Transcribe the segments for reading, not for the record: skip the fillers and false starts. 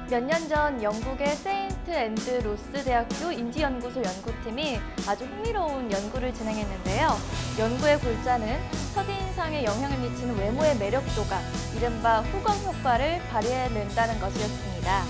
몇 년 전 영국의 세인트 앤드루스 대학교 인지연구소 연구팀이 아주 흥미로운 연구를 진행했는데요. 연구의 골자는 첫인상에 영향을 미치는 외모의 매력도가 이른바 후광 효과를 발휘해낸다는 것이었습니다.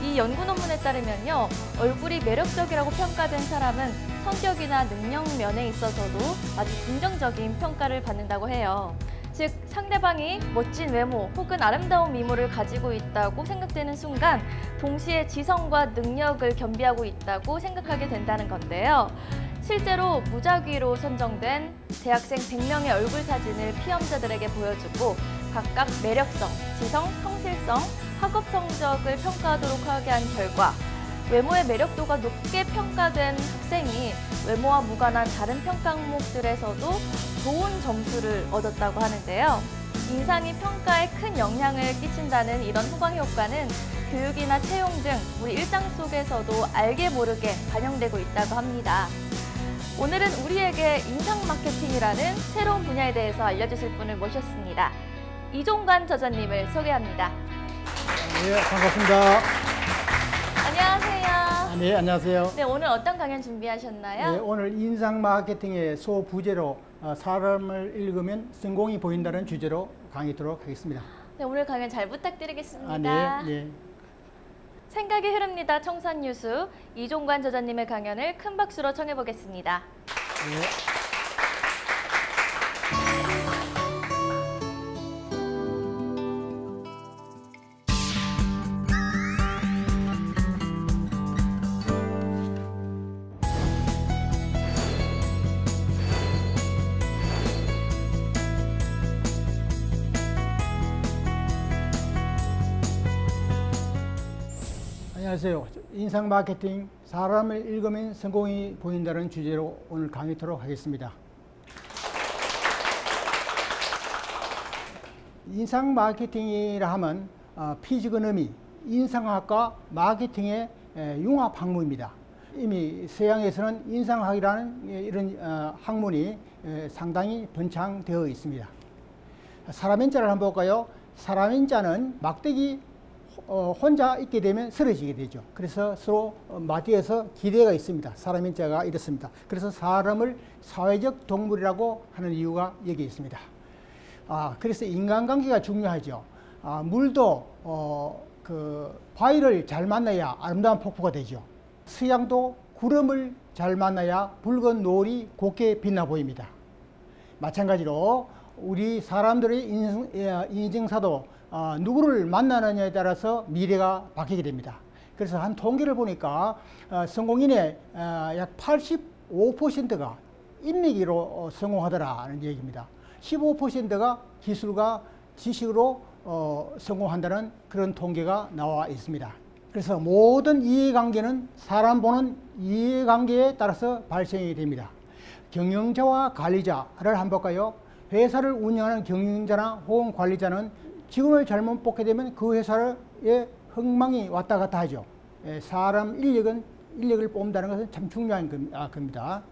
이 연구 논문에 따르면요, 얼굴이 매력적이라고 평가된 사람은 성격이나 능력 면에 있어서도 아주 긍정적인 평가를 받는다고 해요. 즉, 상대방이 멋진 외모 혹은 아름다운 미모를 가지고 있다고 생각되는 순간 동시에 지성과 능력을 겸비하고 있다고 생각하게 된다는 건데요. 실제로 무작위로 선정된 대학생 100명의 얼굴 사진을 피험자들에게 보여주고 각각 매력성, 지성, 성실성, 학업 성적을 평가하도록 하게 한 결과 외모의 매력도가 높게 평가된 학생이 외모와 무관한 다른 평가 항목들에서도 좋은 점수를 얻었다고 하는데요. 인상이 평가에 큰 영향을 끼친다는 이런 후광 효과는 교육이나 채용 등 우리 일상 속에서도 알게 모르게 반영되고 있다고 합니다. 오늘은 우리에게 인상 마케팅이라는 새로운 분야에 대해서 알려주실 분을 모셨습니다. 이종관 저자님을 소개합니다. 네, 반갑습니다. 안녕하세요. 네, 안녕하세요. 네, 오늘 어떤 강연 준비하셨나요? 네, 오늘 인상 마케팅의 소부제로 사람을 읽으면 성공이 보인다는 주제로 강의하도록 하겠습니다. 네, 오늘 강연 잘 부탁드리겠습니다. 네. 생각이 흐릅니다. 청산유수 이종관 저자님의 강연을 큰 박수로 청해보겠습니다. 네. 안녕하세요. 인상 마케팅, 사람을 읽으면 성공이 보인다는 주제로 오늘 강의하도록 하겠습니다. 인상 마케팅이라 하면 피지그노미, 인상학과 마케팅의 융합 학문입니다. 이미 서양에서는 인상학이라는 이런 학문이 상당히 번창되어 있습니다. 사람인자를 한번 볼까요? 사람인자는 막대기 혼자 있게 되면 쓰러지게 되죠. 그래서 서로 맞대어서 기대가 있습니다. 사람인자가 이렇습니다. 그래서 사람을 사회적 동물이라고 하는 이유가 여기 있습니다. 그래서 인간관계가 중요하죠. 물도 바위를 잘 만나야 아름다운 폭포가 되죠. 서양도 구름을 잘 만나야 붉은 노을이 곱게 빛나 보입니다. 마찬가지로 우리 사람들의 인생사도 누구를 만나느냐에 따라서 미래가 바뀌게 됩니다. 그래서 한 통계를 보니까 성공인의 약 85%가 인맥으로 성공하더라는 얘기입니다. 15%가 기술과 지식으로 성공한다는 그런 통계가 나와 있습니다. 그래서 모든 이해관계는 사람 보는 이해관계에 따라서 발생이 됩니다. 경영자와 관리자를 한번 볼까요? 회사를 운영하는 경영자나 혹은 관리자는 직원을 잘못 뽑게 되면 그 회사에 흥망이 왔다 갔다 하죠. 사람 인력을 뽑는다는 것은 참 중요한 겁니다.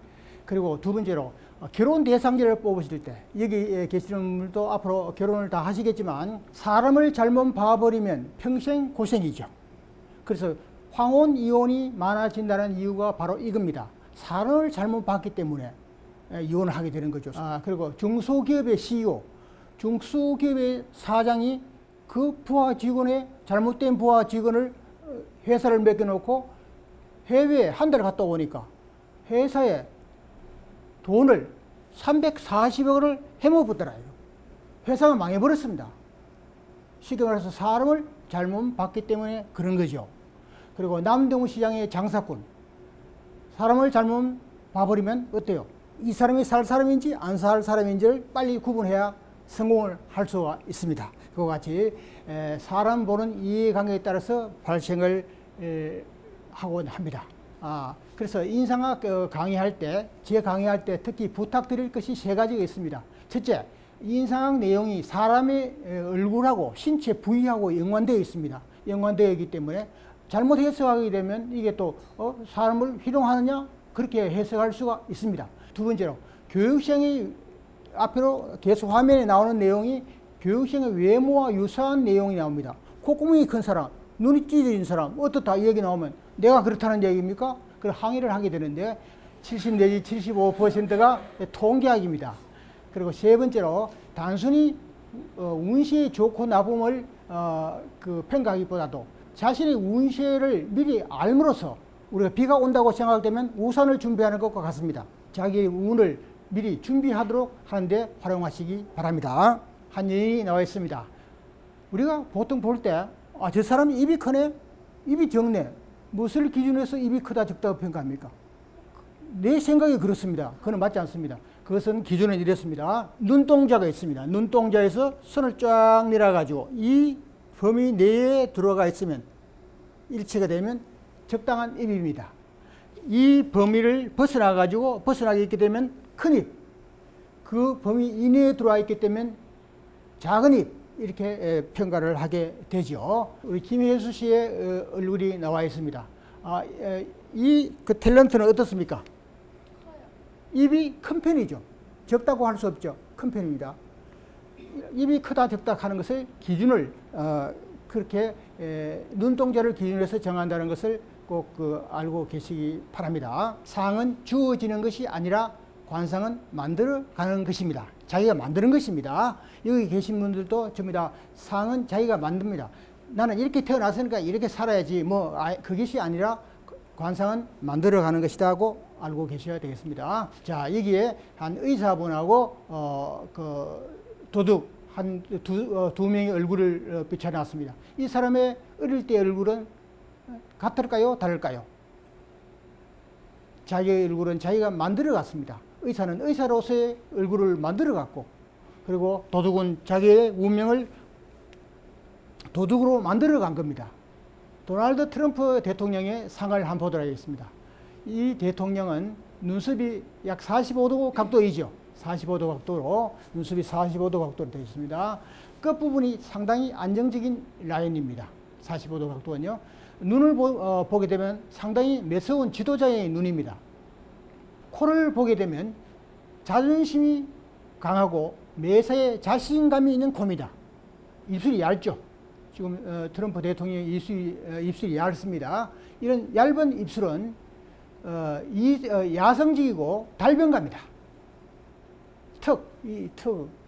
그리고 두 번째로 결혼 대상자를 뽑으실 때 여기 계시는 분들도 앞으로 결혼을 다 하시겠지만 사람을 잘못 봐버리면 평생 고생이죠. 그래서 황혼 이혼이 많아진다는 이유가 바로 이겁니다. 사람을 잘못 봤기 때문에 이혼을 하게 되는 거죠. 그리고 중소기업의 CEO, 중소기업의 사장이 그 부하 직원의 잘못된 부하 직원을 회사를 맡겨놓고 해외에 한 달 갔다 오니까 회사에 돈을 340억 원을 해먹었더라고요. 회사가 망해버렸습니다. 쉽게 말해서 사람을 잘못 봤기 때문에 그런 거죠. 그리고 남동우 시장의 장사꾼, 사람을 잘못 봐버리면 어때요? 이 사람이 살 사람인지 안 살 사람인지를 빨리 구분해야 성공을 할 수가 있습니다. 그와 같이 사람 보는 이해관계에 따라서 발생을 하곤 합니다. 그래서 인상학 강의할 때, 제 강의할 때 특히 부탁드릴 것이 세 가지가 있습니다. 첫째, 인상학 내용이 사람의 얼굴하고 신체 부위하고 연관되어 있습니다. 연관되어 있기 때문에 잘못 해석하게 되면 이게 또 사람을 희롱하느냐? 그렇게 해석할 수가 있습니다. 두 번째로, 교육생이 앞으로 계속 화면에 나오는 내용이 교육생의 외모와 유사한 내용이 나옵니다. 콧구멍이 큰 사람, 눈이 찢어진 사람 어떻다 이 얘기 나오면 내가 그렇다는 얘기입니까? 그 항의를 하게 되는데 70 내지 75%가 통계학입니다. 그리고 세 번째로 단순히 운시의 좋고 나쁨을 평가하기보다도 자신의 운세를 미리 알므로써 우리가 비가 온다고 생각되면 우산을 준비하는 것과 같습니다. 자기의 운을 미리 준비하도록 하는데 활용하시기 바랍니다. 한 예인이 나와 있습니다. 우리가 보통 볼 때 저 사람이 입이 크네? 입이 적네? 무엇을 기준으로 해서 입이 크다 적다고 평가합니까? 내 생각이 그렇습니다. 그건 맞지 않습니다. 그것은 기준은 이렇습니다. 눈동자가 있습니다. 눈동자에서 손을 쫙 밀어가지고 이 범위 내에 들어가 있으면 일치가 되면 적당한 입입니다. 이 범위를 벗어나게 있게 되면 큰 입, 그 범위 이내에 들어와 있기 때문에 작은 입, 이렇게 평가를 하게 되죠. 우리 김혜수 씨의 얼굴이 나와 있습니다. 이 탤런트는 어떻습니까? 입이 큰 편이죠. 적다고 할 수 없죠. 큰 편입니다. 입이 크다 적다 하는 것을 기준을 그렇게 눈동자를 기준으로 해서 정한다는 것을 꼭 알고 계시기 바랍니다. 상은 주어지는 것이 아니라 관상은 만들어가는 것입니다. 자기가 만드는 것입니다. 여기 계신 분들도 전부 다 상은 자기가 만듭니다. 나는 이렇게 태어났으니까 이렇게 살아야지 그것이 아니라 관상은 만들어가는 것이다 하고 알고 계셔야 되겠습니다. 자, 여기에 한 의사분하고 도둑 두 명의 얼굴을 비춰놨습니다. 이 사람의 어릴 때 얼굴은 같을까요? 다를까요? 자기의 얼굴은 자기가 만들어갔습니다. 의사는 의사로서의 얼굴을 만들어갔고, 그리고 도둑은 자기의 운명을 도둑으로 만들어간 겁니다. 도널드 트럼프 대통령의 상을 한번 보도록 하겠습니다. 이 대통령은 눈썹이 약 45도 각도이죠. 45도 각도로, 눈썹이 45도 각도로 되어 있습니다. 끝부분이 상당히 안정적인 라인입니다. 45도 각도는요. 눈을 보게 되면 상당히 매서운 지도자의 눈입니다. 코를 보게 되면 자존심이 강하고 매사에 자신감이 있는 코입니다. 입술이 얇죠. 지금 트럼프 대통령의 입술이 얇습니다. 이런 얇은 입술은 야성적이고 달변가입니다.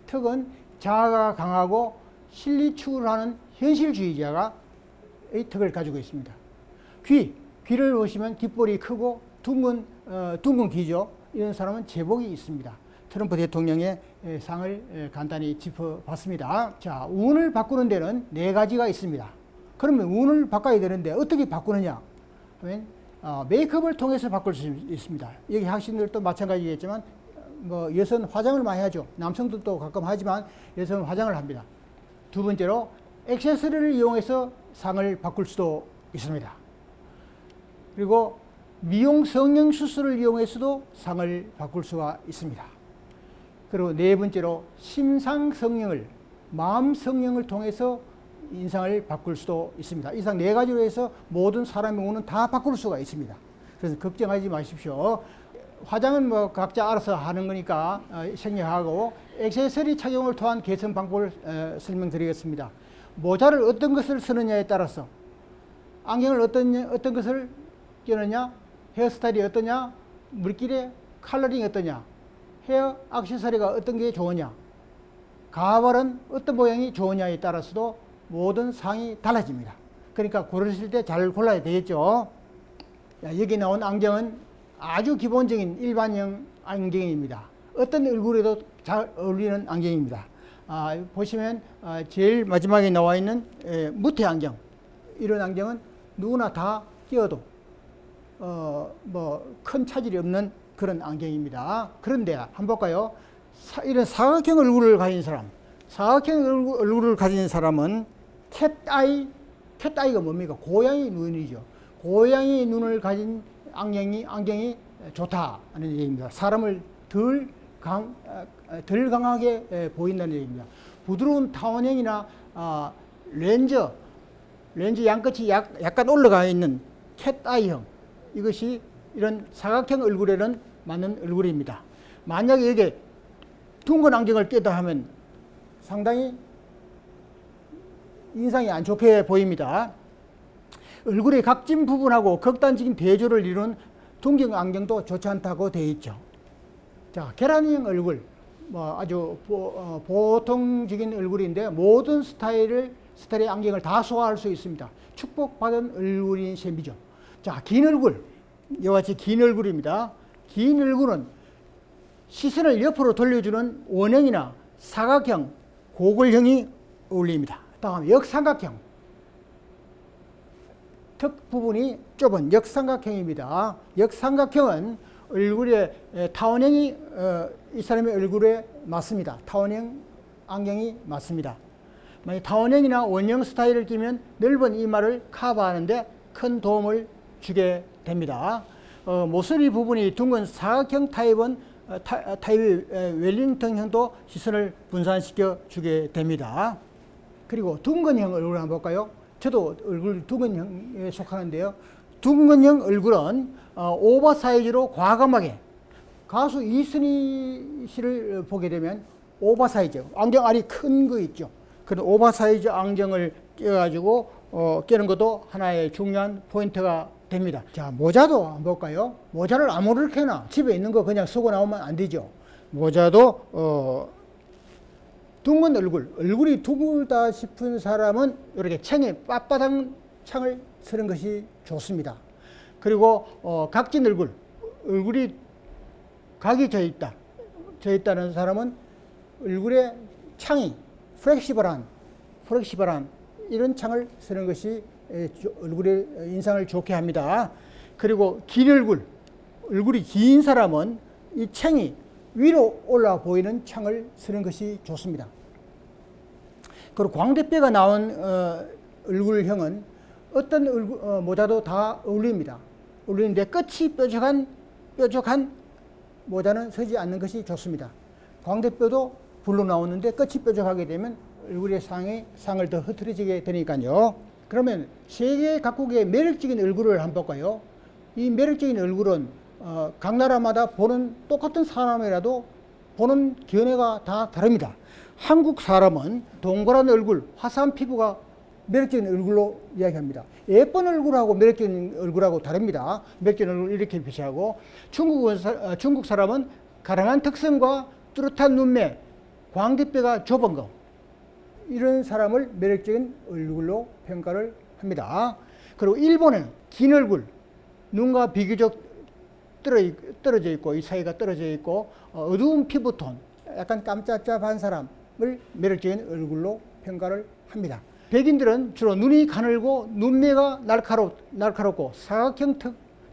턱은 자아가 강하고 실리 추구하는 현실주의자가 이 턱을 가지고 있습니다. 귀를 보시면 귓볼이 크고 둥근 귀죠. 이런 사람은 제복이 있습니다. 트럼프 대통령의 상을 간단히 짚어봤습니다. 자, 운을 바꾸는 데는 4가지가 있습니다. 그러면 운을 바꿔야 되는데 어떻게 바꾸느냐 하면 메이크업을 통해서 바꿀 수 있습니다. 여기 학생들도 마찬가지겠지만 여성 화장을 많이 하죠. 남성들도 가끔 하지만 여성은 화장을 합니다. 두 번째로 액세서리를 이용해서 상을 바꿀 수도 있습니다. 그리고 미용 성형 수술을 이용해서도 상을 바꿀 수가 있습니다. 그리고 네 번째로 심상 성형을, 마음 성형을 통해서 인상을 바꿀 수도 있습니다. 이상 4가지로 해서 모든 사람의 운은 다 바꿀 수가 있습니다. 그래서 걱정하지 마십시오. 화장은 각자 알아서 하는 거니까 생략하고 액세서리 착용을 통한 개선 방법을 설명드리겠습니다. 모자를 어떤 것을 쓰느냐에 따라서, 안경을 어떤 것을 끼느냐, 헤어스타일이 어떠냐, 물길의 컬러링이 어떠냐, 헤어 액세서리가 어떤 게 좋으냐, 가발은 어떤 모양이 좋으냐에 따라서도 모든 상이 달라집니다. 그러니까 고르실 때 잘 골라야 되겠죠. 여기 나온 안경은 아주 기본적인 일반형 안경입니다. 어떤 얼굴에도 잘 어울리는 안경입니다. 보시면 제일 마지막에 나와 있는 무태 안경, 이런 안경은 누구나 다 끼어도 큰 차질이 없는 그런 안경입니다. 그런데 한번 볼까요? 이런 사각형 얼굴을 가진 사람, 사각형 얼굴을 가진 사람은 캣아이가 뭡니까? 고양이 눈이죠. 고양이 눈을 가진 안경이 좋다는 얘기입니다. 사람을 덜 강하게 보인다는 얘기입니다. 부드러운 타원형이나 렌즈 양끝이 약간 올라가 있는 캣아이형, 이것이 이런 사각형 얼굴에는 맞는 얼굴입니다. 만약에 이게 둥근 안경을 꼈다 하면 상당히 인상이 안 좋게 보입니다. 얼굴의 각진 부분하고 극단적인 대조를 이루는 둥근 안경도 좋지 않다고 되어 있죠. 자, 계란형 얼굴, 뭐 아주 보통적인 얼굴인데 모든 스타일의 안경을 다 소화할 수 있습니다. 축복받은 얼굴인 셈이죠. 자, 긴 얼굴, 이와 같이 긴 얼굴입니다. 긴 얼굴은 시선을 옆으로 돌려주는 원형이나 사각형, 고글형이 어울립니다. 다음 역삼각형, 턱 부분이 좁은 역삼각형입니다. 역삼각형은 얼굴에 타원형이 이 사람의 얼굴에 맞습니다. 타원형 안경이 맞습니다. 만약 타원형이나 원형 스타일을 끼면 넓은 이마를 커버하는데 큰 도움을 주게 됩니다. 모서리 부분이 둥근 사각형 타입의 웰링턴형도 시선을 분산시켜 주게 됩니다. 그리고 둥근형 얼굴 한번 볼까요? 저도 얼굴 둥근형에 속하는데요. 둥근형 얼굴은 오버사이즈로 과감하게, 가수 이순희 씨를 보게 되면 오버사이즈, 안경 알이 큰 거 있죠. 그런 오버사이즈 안경을 껴가지고 끼는 것도 하나의 중요한 포인트가 됩니다. 자, 모자도 한번 볼까요? 모자를 아무렇게나 집에 있는 거 그냥 쓰고 나오면 안 되죠. 모자도 둥근 얼굴이 둥글다 싶은 사람은 이렇게 창에 빳빳한 창을 쓰는 것이 좋습니다. 그리고 각진 얼굴이 각이 져 있다는 사람은 얼굴에 창이 플렉시블한 이런 창을 쓰는 것이 얼굴의 인상을 좋게 합니다. 그리고 긴 얼굴이 긴 사람은 이 창이 위로 올라 보이는 창을 쓰는 것이 좋습니다. 그리고 광대뼈가 나온 얼굴형은 어떤 모자도 다 어울리는데 끝이 뾰족한 모자는 쓰지 않는 것이 좋습니다. 광대뼈도 불로 나오는데 끝이 뾰족하게 되면 얼굴의 상을 더 흐트러지게 되니까요. 그러면 세계 각국의 매력적인 얼굴을 한번 볼까요? 이 매력적인 얼굴은 각 나라마다 보는 똑같은 사람이라도 보는 견해가 다 다릅니다. 한국 사람은 동그란 얼굴, 화사한 피부가 매력적인 얼굴로 이야기합니다. 예쁜 얼굴하고 매력적인 얼굴하고 다릅니다. 매력적인 얼굴 이렇게 표시하고, 중국 사람은 가랑한 턱선과 뚜렷한 눈매, 광대뼈가 좁은 거, 이런 사람을 매력적인 얼굴로 평가를 합니다. 그리고 일본은 긴 얼굴, 눈과 비교적 떨어져 있고, 이 사이가 떨어져 있고, 어두운 피부톤, 약간 깜짝잡한 사람을 매력적인 얼굴로 평가를 합니다. 백인들은 주로 눈이 가늘고 눈매가 날카롭고 사각형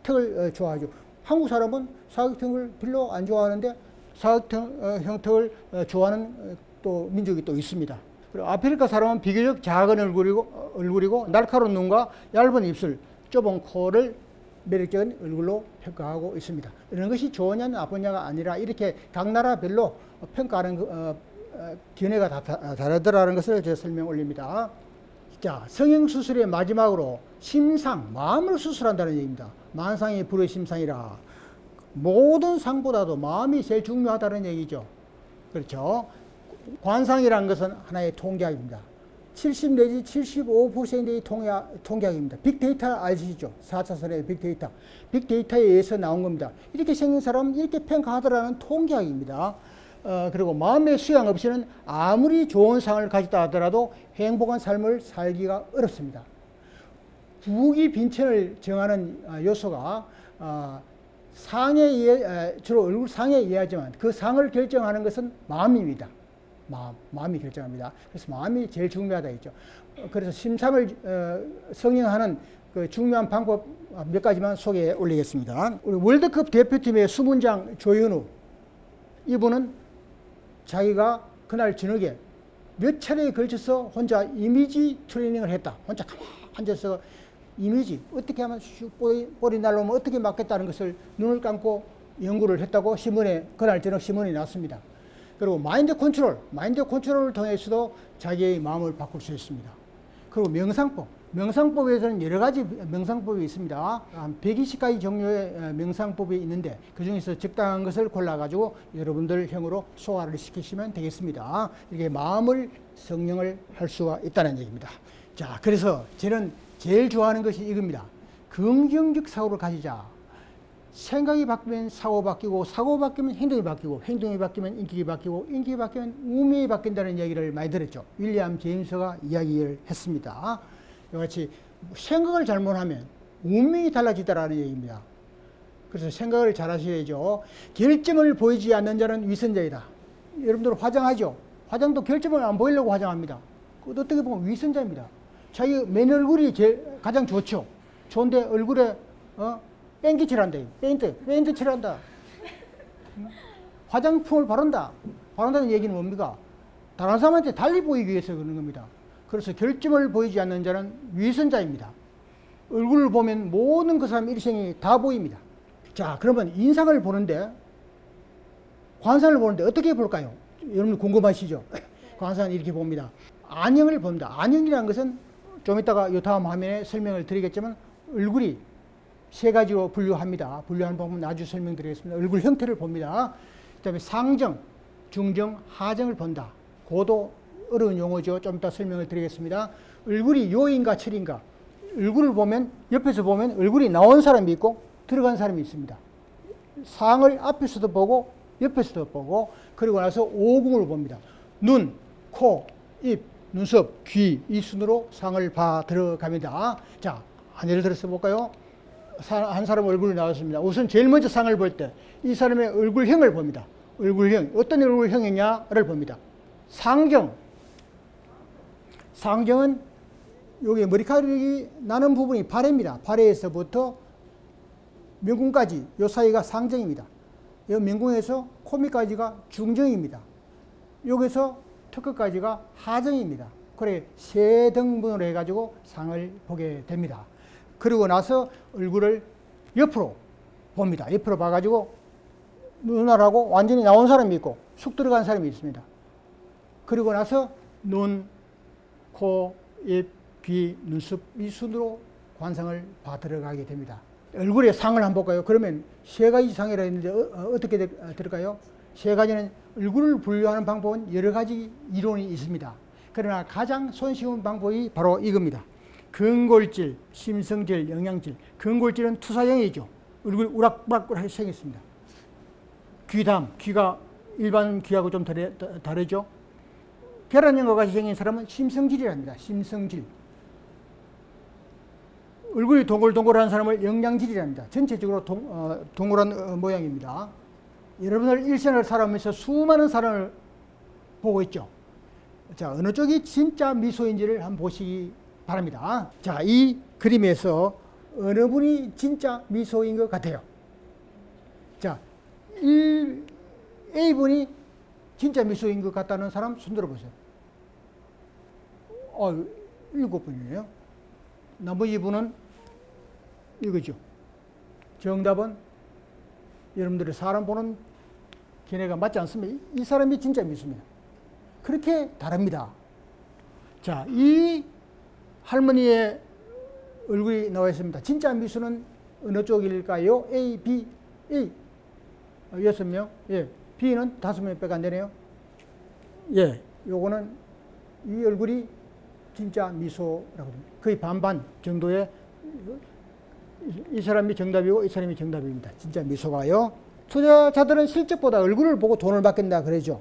턱을 좋아하죠. 한국 사람은 사각형을 별로 안 좋아하는데 사각형 턱을 좋아하는 또 민족이 또 있습니다. 그리고 아프리카 사람은 비교적 작은 얼굴이고 날카로운 눈과 얇은 입술, 좁은 코를 매력적인 얼굴로 평가하고 있습니다. 이런 것이 좋으냐 나쁘냐가 아니라 이렇게 각 나라별로 평가하는 견해가 다 다르더라는 것을 제가 설명 올립니다. 자, 성형수술의 마지막으로 심상, 마음을 수술한다는 얘기입니다. 만상이 불의 심상이라. 모든 상보다도 마음이 제일 중요하다는 얘기죠. 그렇죠? 관상이라는 것은 하나의 통계학입니다. 70 내지 75%의 통계학입니다. 빅데이터 아시죠? 4차 산업의 빅데이터. 빅데이터에 의해서 나온 겁니다. 이렇게 생긴 사람은 이렇게 평가하더라는 통계학입니다. 그리고 마음의 수양 없이는 아무리 좋은 상을 가졌다 하더라도 행복한 삶을 살기가 어렵습니다. 부귀 빈천을 정하는 요소가 주로 얼굴 상에 의하지만 그 상을 결정하는 것은 마음입니다. 마음이 결정합니다. 그래서 마음이 제일 중요하다 했죠. 그래서 심상을 성형하는 그 중요한 방법 몇 가지만 소개해 올리겠습니다. 우리 월드컵 대표팀의 수문장 조현우, 이분은 자기가 그날 저녁에 몇 차례에 걸쳐서 혼자 이미지 트레이닝을 했다. 혼자 가만히 앉아서 이미지 어떻게 하면 볼이 날아오면 어떻게 맞겠다는 것을 눈을 감고 연구를 했다고 그날 저녁 신문이 났습니다. 그리고 마인드 컨트롤을 통해서도 자기의 마음을 바꿀 수 있습니다. 그리고 명상법에서는 여러 가지 명상법이 있습니다. 한 120가지 종류의 명상법이 있는데 그 중에서 적당한 것을 골라가지고 여러분들 형으로 소화를 시키시면 되겠습니다. 이렇게 마음을 성령을 할 수가 있다는 얘기입니다. 자, 그래서 저는 제일 좋아하는 것이 이겁니다. 긍정적 사고를 가지자. 생각이 바뀌면 사고 바뀌고, 사고 바뀌면 행동이 바뀌고, 행동이 바뀌면 인격이 바뀌고, 인격이 바뀌면 운명이 바뀐다는 이야기를 많이 들었죠. 윌리엄 제임스가 이야기를 했습니다. 이같이 생각을 잘못하면 운명이 달라지다라는 얘기입니다. 그래서 생각을 잘 하셔야죠. 결점을 보이지 않는 자는 위선자이다. 여러분들 화장하죠? 화장도 결점을 안 보이려고 화장합니다. 그것도 어떻게 보면 위선자입니다. 자기 맨 얼굴이 가장 좋죠. 좋은데 얼굴에 뺑기 칠한다. 페인트 칠한다. 화장품을 바른다는 얘기는 뭡니까? 다른 사람한테 달리 보이기 위해서 그러는 겁니다. 그래서 결점을 보이지 않는 자는 위선자입니다. 얼굴을 보면 모든 그 사람 일생이 다 보입니다. 자, 그러면 인상을 보는데, 관상을 보는데 어떻게 볼까요? 여러분 궁금하시죠? 관상은 이렇게 봅니다. 안형을 봅니다. 안형이라는 것은 좀 이따가 이 다음 화면에 설명을 드리겠지만 얼굴이 세 가지로 분류합니다. 분류하는 방법은 나중에 설명드리겠습니다. 얼굴 형태를 봅니다. 그 다음에 상정, 중정, 하정을 본다. 그것도 어려운 용어죠. 좀 이따 설명을 드리겠습니다. 얼굴이 요인가 철인가. 얼굴을 보면, 옆에서 보면 얼굴이 나온 사람이 있고 들어간 사람이 있습니다. 상을 앞에서도 보고 옆에서도 보고, 그리고 나서 오궁을 봅니다. 눈, 코, 입, 눈썹, 귀, 이 순으로 상을 봐 들어갑니다. 자, 예를 들어서 볼까요? 한 사람 얼굴이 나왔습니다. 우선 제일 먼저 상을 볼 때 이 사람의 얼굴형을 봅니다. 얼굴형, 어떤 얼굴형이냐를 봅니다. 상정. 상정은 여기 머리카락이 나는 부분이 발해입니다. 발해에서부터 명궁까지 이 사이가 상정입니다. 이 명궁에서 코밑까지가 중정입니다. 여기서 턱끝까지가 하정입니다. 그래 세 등분으로 해가지고 상을 보게 됩니다. 그리고 나서 얼굴을 옆으로 봅니다. 옆으로 봐가지고 눈알하고 완전히 나온 사람이 있고 쑥 들어간 사람이 있습니다. 그리고 나서 눈, 코, 입, 귀, 눈썹 이 순으로 관상을 봐 들어가게 됩니다. 얼굴에 상을 한번 볼까요? 그러면 세 가지 상이라 했는데 어떻게 될까요? 세 가지는 얼굴을 분류하는 방법은 여러 가지 이론이 있습니다. 그러나 가장 손쉬운 방법이 바로 이겁니다. 근골질, 심성질, 영양질. 근골질은 투사형이죠. 얼굴이 우락부락부락 생겼습니다. 귀담, 귀가 일반 귀하고 좀 다르죠. 계란형과 같이 생긴 사람은 심성질이랍니다. 심성질. 얼굴이 동글동글한 사람을 영양질이랍니다. 전체적으로 동글한 모양입니다. 여러분들 일생을 살아오면서 수많은 사람을 보고 있죠. 자, 어느 쪽이 진짜 미소인지를 한번 보시기 바랍니다. 자, 이 그림에서 어느 분이 진짜 미소인 것 같아요? 자, A분이 진짜 미소인 것 같다는 사람 손 들어보세요. 7분이네요. 나머지 분은 이거죠. 정답은 여러분들이 사람 보는 견해가 맞지 않습니다. 이 사람이 진짜 미소입니다. 그렇게 다릅니다. 자, 이 할머니의 얼굴이 나와 있습니다. 진짜 미소는 어느 쪽일까요? A, B, A. 6명. 예. B는 5명밖에 안 되네요. 예. 요거는 이 얼굴이 진짜 미소라고 합니다. 거의 반반 정도의 이 사람이 정답이고 이 사람이 정답입니다. 진짜 미소가요. 투자자들은 실적보다 얼굴을 보고 돈을 받겠다 그러죠.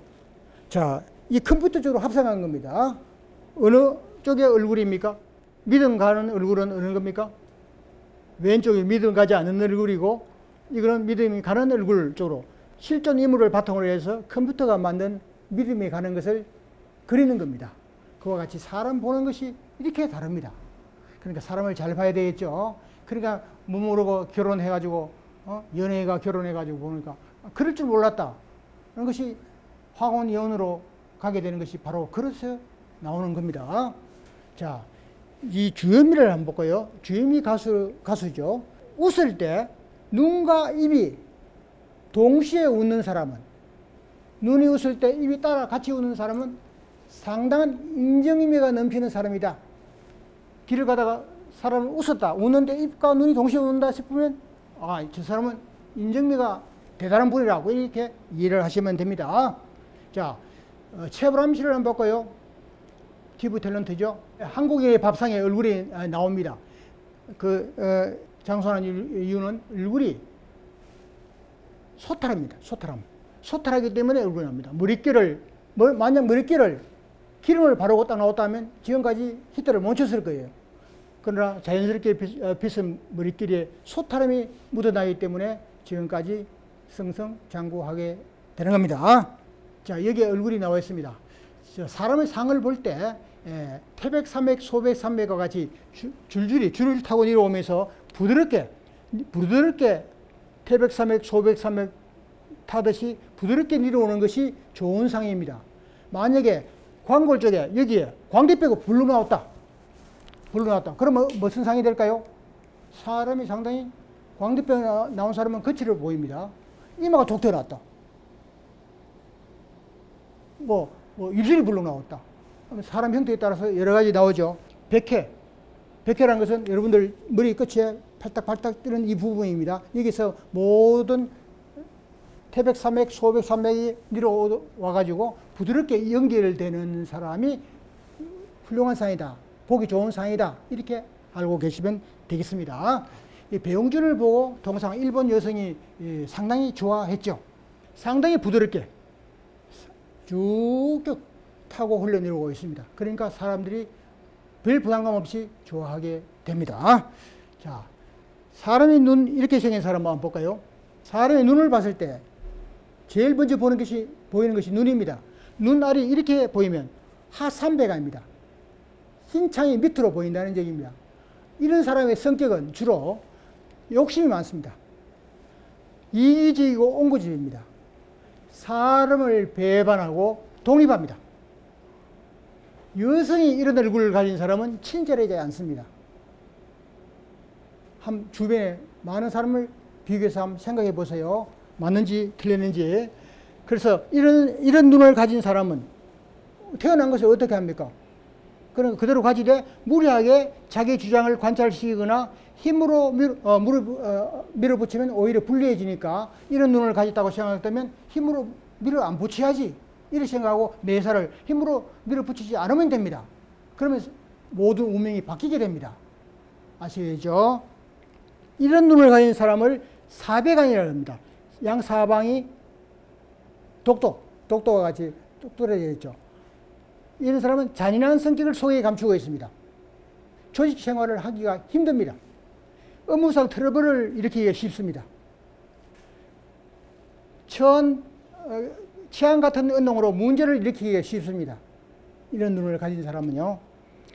자, 이 컴퓨터적으로 합성한 겁니다. 어느 쪽의 얼굴입니까? 믿음 가는 얼굴은 어느 겁니까? 왼쪽이 믿음 가지 않는 얼굴이고 이거는 믿음이 가는 얼굴 쪽으로 실존 인물을 바탕으로 해서 컴퓨터가 만든 믿음이 가는 것을 그리는 겁니다. 그와 같이 사람 보는 것이 이렇게 다릅니다. 그러니까 사람을 잘 봐야 되겠죠. 그러니까 모르고 결혼해가지고 연애가 결혼해가지고 보니까 그럴 줄 몰랐다. 그런 것이 황혼이혼으로 가게 되는 것이 바로 그래서 나오는 겁니다. 자, 이 주현미를 한번 볼까요? 주현미 가수죠. 웃을 때 눈과 입이 동시에 웃는 사람은, 눈이 웃을 때 입이 따라 같이 웃는 사람은 상당한 인정의미가 넘치는 사람이다. 길을 가다가 사람은 웃었다. 웃는데 입과 눈이 동시에 웃는다 싶으면 저 사람은 인정미가 대단한 분이라고 이렇게 이해를 하시면 됩니다. 자, 최불암 씨를 한번 볼까요? TV 탤런트죠. 한국의 밥상에 얼굴이 나옵니다. 장수하는 이유는 얼굴이 소탈합니다. 소탈하기 때문에 얼굴이 납니다. 만약 머릿결을 기름을 바르고 딱 나왔다면 지금까지 히트를 멈췄을 거예요. 그러나 자연스럽게 빗은 머릿결에 소탈함이 묻어나기 때문에 지금까지 승승장구하게 되는 겁니다. 자, 여기에 얼굴이 나와 있습니다. 사람의 상을 볼 때 태백산맥, 소백산맥과 같이 줄을 타고 내려오면서 부드럽게 태백산맥, 소백산맥 타듯이 부드럽게 내려오는 것이 좋은 상입니다. 만약에 광골 쪽에 여기에 광대 빼고 불로 나왔다. 그러면 무슨 상이 될까요? 사람이 상당히 광대 빼고 나온 사람은 거칠어 보입니다. 이마가 툭 튀어나왔다. 입술이 불로 나왔다. 사람 형태에 따라서 여러 가지 나오죠. 백회라는 것은 여러분들 머리 끝에 팔딱팔딱 뜨는 이 부분입니다. 여기서 모든 태백산맥, 소백산맥이 내려와가지고 부드럽게 연결되는 사람이 훌륭한 상이다. 보기 좋은 상이다. 이렇게 알고 계시면 되겠습니다. 배용준을 보고 동상 일본 여성이 상당히 좋아했죠. 상당히 부드럽게 쭉쭉 타고 흘러내려오고 있습니다. 그러니까 사람들이 별 부담감 없이 좋아하게 됩니다. 자, 사람의 눈 이렇게 생긴 사람 한번 볼까요? 사람의 눈을 봤을 때 제일 먼저 보이는 것이 눈입니다. 눈알이 이렇게 보이면 하삼배가입니다. 흰 창이 밑으로 보인다는 얘기입니다. 이런 사람의 성격은 주로 욕심이 많습니다. 이기적이고 옹고집입니다. 사람을 배반하고 독립합니다. 여성이 이런 얼굴을 가진 사람은 친절하지 않습니다. 주변에 많은 사람을 비교해서 한번 생각해 보세요. 맞는지 틀렸는지. 그래서 이런 눈을 가진 사람은 태어난 것을 어떻게 합니까? 그럼 그대로 가지되 무리하게 자기 주장을 관찰시키거나 힘으로 밀어붙이면 오히려 불리해지니까 이런 눈을 가졌다고 생각했다면 힘으로 밀어 안 붙여야지 이렇게 생각하고 매사를 힘으로 밀어붙이지 않으면 됩니다. 그러면 모든 운명이 바뀌게 됩니다. 아시겠죠? 이런 눈을 가진 사람을 사배간이라고 합니다. 양사방이 독도와 같이 똑똑해져 있죠. 이런 사람은 잔인한 성격을 속에 감추고 있습니다. 조직 생활을 하기가 힘듭니다. 업무상 트러블을 일으키기가 쉽습니다. 치안 같은 운동으로 문제를 일으키기가 쉽습니다. 이런 눈을 가진 사람은요.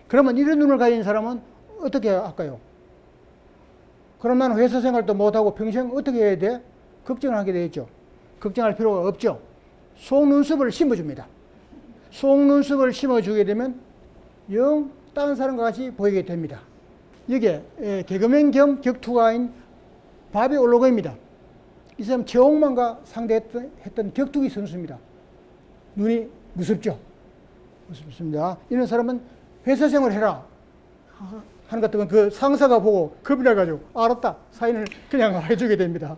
그러면 이런 눈을 가진 사람은 어떻게 할까요? 그럼 나는 회사 생활도 못하고 평생 어떻게 해야 돼? 걱정을 하게 되겠죠. 걱정할 필요가 없죠. 속눈썹을 심어줍니다. 속눈썹을 심어주게 되면 영 다른 사람과 같이 보이게 됩니다. 여기에 개그맨 겸 격투가인 바비 올로그입니다. 이 사람 최홍만과 상대했던 격투기 선수입니다. 눈이 무섭죠. 무섭습니다. 이런 사람은 회사 생활을 해라 하는 것 같으면 그 상사가 보고 겁이 나가지고 알았다 사인을 그냥 해주게 됩니다.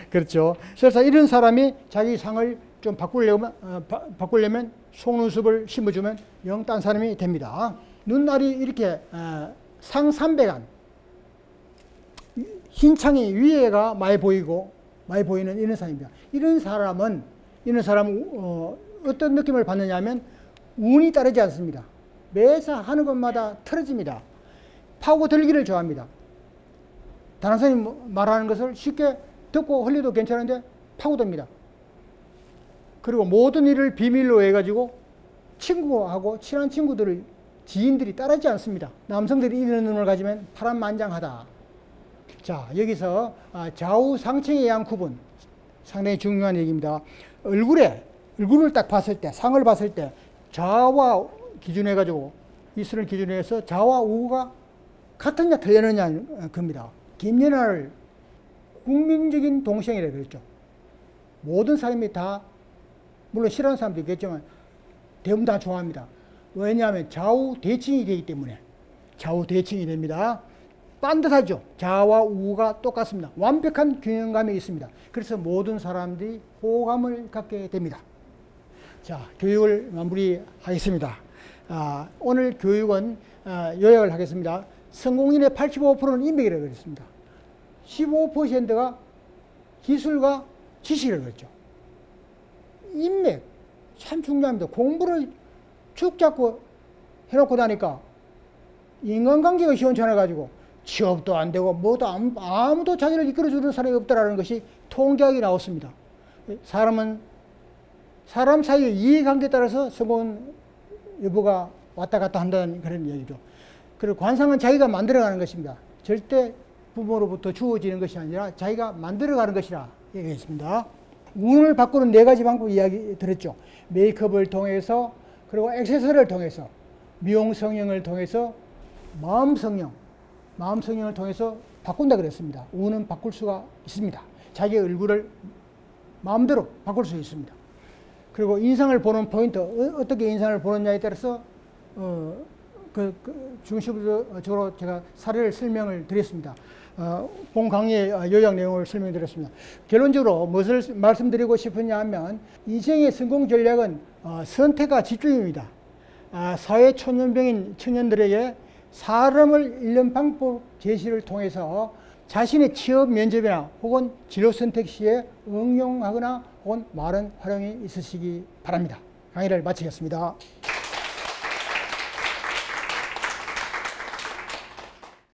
그렇죠. 그래서 이런 사람이 자기 상을 좀 바꾸려면 속눈썹을 심어주면 영 딴 사람이 됩니다. 눈알이 이렇게 상삼배간 흰 창이 위에가 많이 보이는 이런 사람입니다. 이런 사람은 어떤 느낌을 받느냐 하면 운이 따르지 않습니다. 매사 하는 것마다 틀어집니다. 파고들기를 좋아합니다. 다른 사람이 말하는 것을 쉽게 듣고 흘려도 괜찮은데 파고듭니다. 그리고 모든 일을 비밀로 해가지고 친구하고 친한 지인들이 따르지 않습니다. 남성들이 이런 눈을 가지면 파란만장하다. 자, 여기서 좌우 상층에 의한 구분 상당히 중요한 얘기입니다. 얼굴을 딱 봤을 때, 상을 봤을 때 좌와 기준해가지고 이슬을 기준해서 좌와 우가 같느냐 틀리느냐 겁니다. 김연아를 국민적인 동생이라고 그랬죠. 모든 사람이 다 물론 싫어하는 사람도 있겠지만 대부분 다 좋아합니다. 왜냐하면 좌우 대칭이 되기 때문에 좌우 대칭이 됩니다. 반듯하죠. 좌와 우가 똑같습니다. 완벽한 균형감이 있습니다. 그래서 모든 사람들이 호감을 갖게 됩니다. 자, 교육을 마무리하겠습니다. 오늘 교육은 요약을 하겠습니다. 성공인의 85%는 인맥이라고 그랬습니다. 15%가 기술과 지식이라고 그랬죠. 인맥 참 중요합니다. 공부를 축 잡고 해놓고 나니까 인간관계가 시원찮아가지고 취업도 안 되고 뭐도 아무도 자기를 이끌어주는 사람이 없다라는 것이 통계학이 나왔습니다. 사람은 사람 사이의 이해관계에 따라서 성공 여부가 왔다 갔다 한다는 그런 얘기죠. 그리고 관상은 자기가 만들어가는 것입니다. 절대 부모로부터 주어지는 것이 아니라 자기가 만들어가는 것이라 얘기했습니다. 운을 바꾸는 4가지 방법 이야기 들었죠. 메이크업을 통해서, 그리고 액세서리를 통해서, 미용 성형을 통해서, 마음 성형을 통해서 바꾼다 그랬습니다. 운은 바꿀 수가 있습니다. 자기 얼굴을 마음대로 바꿀 수 있습니다. 그리고 인상을 보는 포인트, 어떻게 인상을 보느냐에 따라서 중심적으로 제가 사례를 설명을 드렸습니다. 본 강의의 요약 내용을 설명드렸습니다. 결론적으로 무엇을 말씀드리고 싶으냐 하면 인생의 성공 전략은 선택과 집중입니다. 사회 초년병인 청년들에게 사람을 잃는 방법 제시를 통해서 자신의 취업 면접이나 혹은 진로 선택 시에 응용하거나 혹은 많은 활용이 있으시기 바랍니다. 강의를 마치겠습니다.